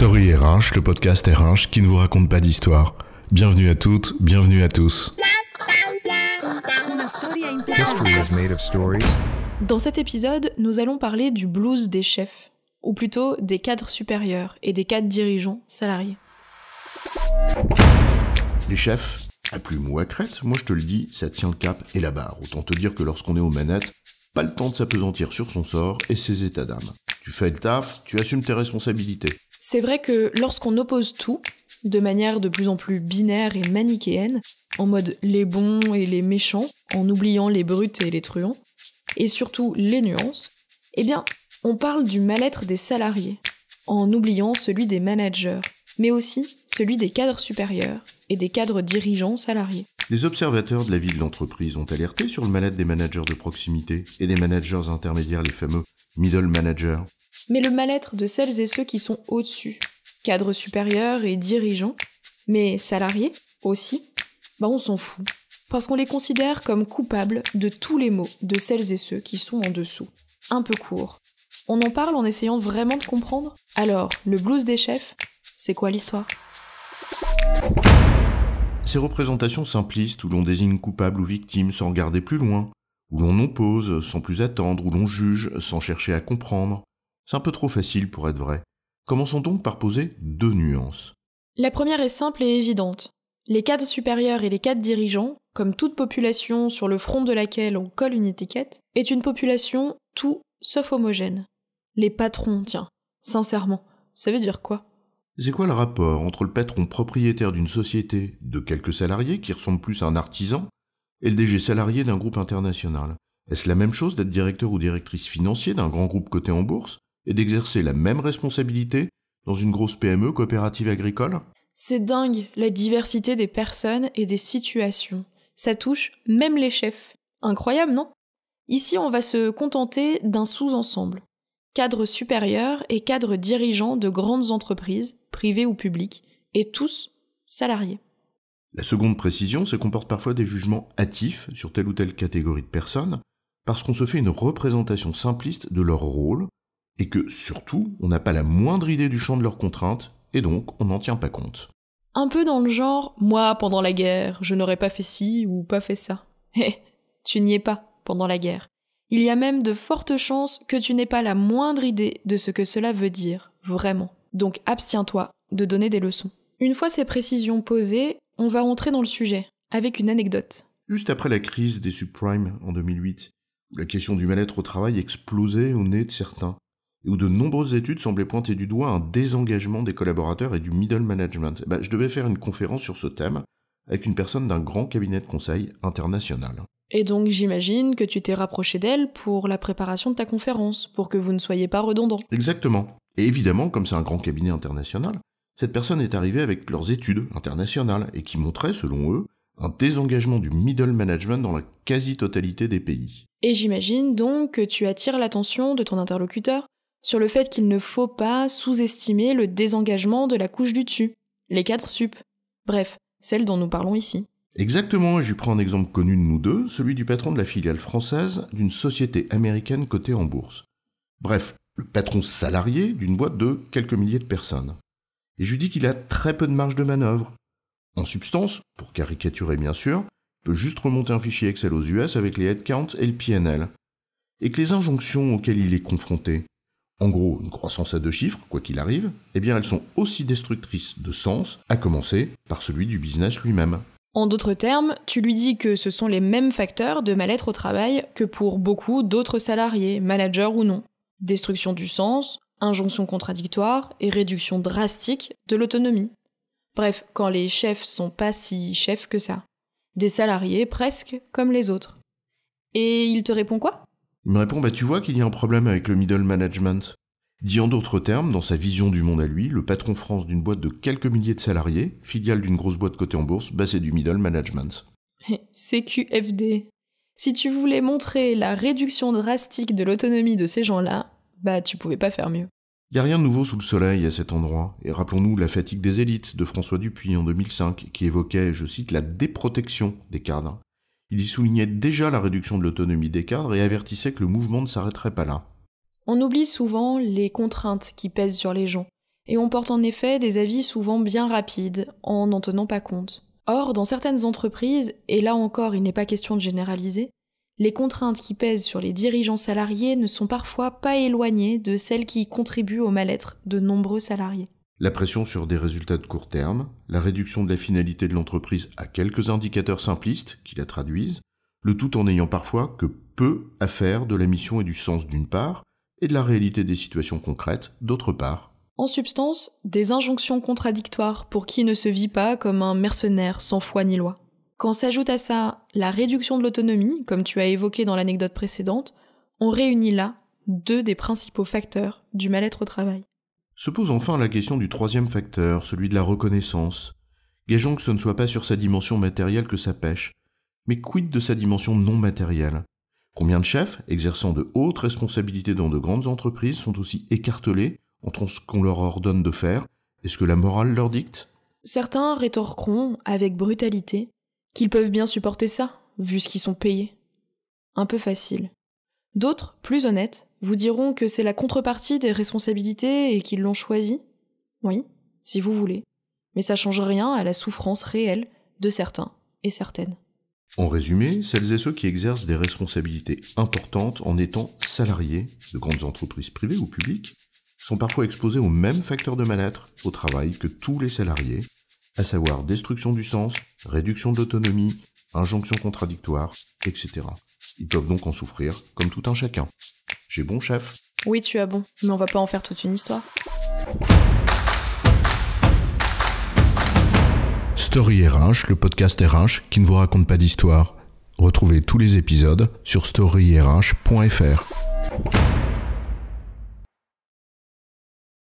Story RH, le podcast RH qui ne vous raconte pas d'histoire. Bienvenue à toutes, bienvenue à tous. History is made of stories. Dans cet épisode, nous allons parler du blues des chefs, ou plutôt des cadres supérieurs et des cadres dirigeants salariés. Les chefs, à plume ou à crête, moi je te le dis, ça tient le cap et la barre. Autant te dire que lorsqu'on est aux manettes, pas le temps de s'apesantir sur son sort et ses états d'âme. Tu fais le taf, tu assumes tes responsabilités. C'est vrai que lorsqu'on oppose tout, de manière de plus en plus binaire et manichéenne, en mode les bons et les méchants, en oubliant les brutes et les truands, et surtout les nuances, eh bien, on parle du mal-être des salariés, en oubliant celui des managers, mais aussi celui des cadres supérieurs et des cadres dirigeants salariés. Les observateurs de la vie de l'entreprise ont alerté sur le mal-être des managers de proximité et des managers intermédiaires, les fameux middle managers. Mais le mal-être de celles et ceux qui sont au-dessus, cadres supérieurs et dirigeants, mais salariés aussi, on s'en fout. Parce qu'on les considère comme coupables de tous les maux de celles et ceux qui sont en dessous. Un peu court. On en parle en essayant vraiment de comprendre. Alors, le blues des chefs, c'est quoi l'histoire ? Ces représentations simplistes où l'on désigne coupable ou victime sans regarder plus loin, où l'on oppose sans plus attendre, où l'on juge sans chercher à comprendre, c'est un peu trop facile pour être vrai. Commençons donc par poser deux nuances. La première est simple et évidente. Les cadres supérieurs et les cadres dirigeants, comme toute population sur le front de laquelle on colle une étiquette, est une population tout sauf homogène. Les patrons, tiens, sincèrement, ça veut dire quoi ? C'est quoi le rapport entre le patron propriétaire d'une société de quelques salariés qui ressemble plus à un artisan et le DG salarié d'un groupe international ? Est-ce la même chose d'être directeur ou directrice financier d'un grand groupe coté en bourse et d'exercer la même responsabilité dans une grosse PME coopérative agricole ? C'est dingue, la diversité des personnes et des situations. Ça touche même les chefs. Incroyable, non ? Ici, on va se contenter d'un sous-ensemble. Cadres supérieurs et cadres dirigeants de grandes entreprises, privées ou publiques, et tous salariés. La seconde précision, c'est qu'on porte parfois des jugements hâtifs sur telle ou telle catégorie de personnes, parce qu'on se fait une représentation simpliste de leur rôle, et que, surtout, on n'a pas la moindre idée du champ de leurs contraintes, et donc on n'en tient pas compte. Un peu dans le genre, moi, pendant la guerre, je n'aurais pas fait ci ou pas fait ça. Tu n'y es pas pendant la guerre. Il y a même de fortes chances que tu n'aies pas la moindre idée de ce que cela veut dire, vraiment. Donc abstiens-toi de donner des leçons. Une fois ces précisions posées, on va entrer dans le sujet, avec une anecdote. Juste après la crise des subprimes en 2008, où la question du mal-être au travail explosait au nez de certains, et où de nombreuses études semblaient pointer du doigt un désengagement des collaborateurs et du middle management, je devais faire une conférence sur ce thème avec une personne d'un grand cabinet de conseil international. Et donc j'imagine que tu t'es rapproché d'elle pour la préparation de ta conférence, pour que vous ne soyez pas redondants. Exactement. Et évidemment, comme c'est un grand cabinet international, cette personne est arrivée avec leurs études internationales et qui montraient, selon eux, un désengagement du middle management dans la quasi-totalité des pays. Et j'imagine donc que tu attires l'attention de ton interlocuteur sur le fait qu'il ne faut pas sous-estimer le désengagement de la couche du dessus, les cadres sup. Bref, celle dont nous parlons ici. Exactement, et je prends un exemple connu de nous deux, celui du patron de la filiale française d'une société américaine cotée en bourse. Bref, le patron salarié d'une boîte de quelques milliers de personnes. Et je lui dis qu'il a très peu de marge de manœuvre. En substance, pour caricaturer bien sûr, il peut juste remonter un fichier Excel aux US avec les headcounts et le PNL. Et que les injonctions auxquelles il est confronté, en gros une croissance à 2 chiffres, quoi qu'il arrive, elles sont aussi destructrices de sens, à commencer par celui du business lui-même. En d'autres termes, tu lui dis que ce sont les mêmes facteurs de mal-être au travail que pour beaucoup d'autres salariés, managers ou non. Destruction du sens, injonction contradictoire et réduction drastique de l'autonomie. Bref, quand les chefs sont pas si chefs que ça. Des salariés presque comme les autres. Et il te répond quoi ? Il me répond, tu vois qu'il y a un problème avec le middle management. Dit en d'autres termes, dans sa vision du monde à lui, le patron France d'une boîte de quelques milliers de salariés, filiale d'une grosse boîte cotée en bourse, c'est du middle management. CQFD. Si tu voulais montrer la réduction drastique de l'autonomie de ces gens-là, tu pouvais pas faire mieux. Il n'y a rien de nouveau sous le soleil à cet endroit, et rappelons-nous la fatigue des élites de François Dupuis en 2005, qui évoquait, je cite, la déprotection des cadres. Il y soulignait déjà la réduction de l'autonomie des cadres et avertissait que le mouvement ne s'arrêterait pas là. On oublie souvent les contraintes qui pèsent sur les gens, Et on porte en effet des avis souvent bien rapides, en n'en tenant pas compte. Or, dans certaines entreprises, et là encore il n'est pas question de généraliser, les contraintes qui pèsent sur les dirigeants salariés ne sont parfois pas éloignées de celles qui contribuent au mal-être de nombreux salariés. La pression sur des résultats de court terme, la réduction de la finalité de l'entreprise à quelques indicateurs simplistes qui la traduisent, le tout en n'ayant parfois que peu à faire de la mission et du sens d'une part, et de la réalité des situations concrètes d'autre part. En substance, des injonctions contradictoires pour qui ne se vit pas comme un mercenaire sans foi ni loi. Quand s'ajoute à ça la réduction de l'autonomie, comme tu as évoqué dans l'anecdote précédente, on réunit là 2 des principaux facteurs du mal-être au travail. Se pose enfin la question du troisième facteur, celui de la reconnaissance. Gageons que ce ne soit pas sur sa dimension matérielle que ça pêche, mais quid de sa dimension non matérielle ? Combien de chefs, exerçant de hautes responsabilités dans de grandes entreprises, sont aussi écartelés entre ce qu'on leur ordonne de faire et ce que la morale leur dicte ? Certains rétorqueront, avec brutalité, qu'ils peuvent bien supporter ça, vu ce qu'ils sont payés. Un peu facile. D'autres, plus honnêtes, vous diront que c'est la contrepartie des responsabilités et qu'ils l'ont choisi. Oui, si vous voulez. Mais ça change rien à la souffrance réelle de certains et certaines. En résumé, celles et ceux qui exercent des responsabilités importantes en étant salariés de grandes entreprises privées ou publiques sont parfois exposés aux mêmes facteurs de mal-être au travail que tous les salariés, à savoir destruction du sens, réduction de l'autonomie, injonctions contradictoires, etc. Ils peuvent donc en souffrir comme tout un chacun. J'ai bon, chef ? Oui, tu as bon, mais on va pas en faire toute une histoire. Story RH, le podcast RH qui ne vous raconte pas d'histoire. Retrouvez tous les épisodes sur storyrh.fr.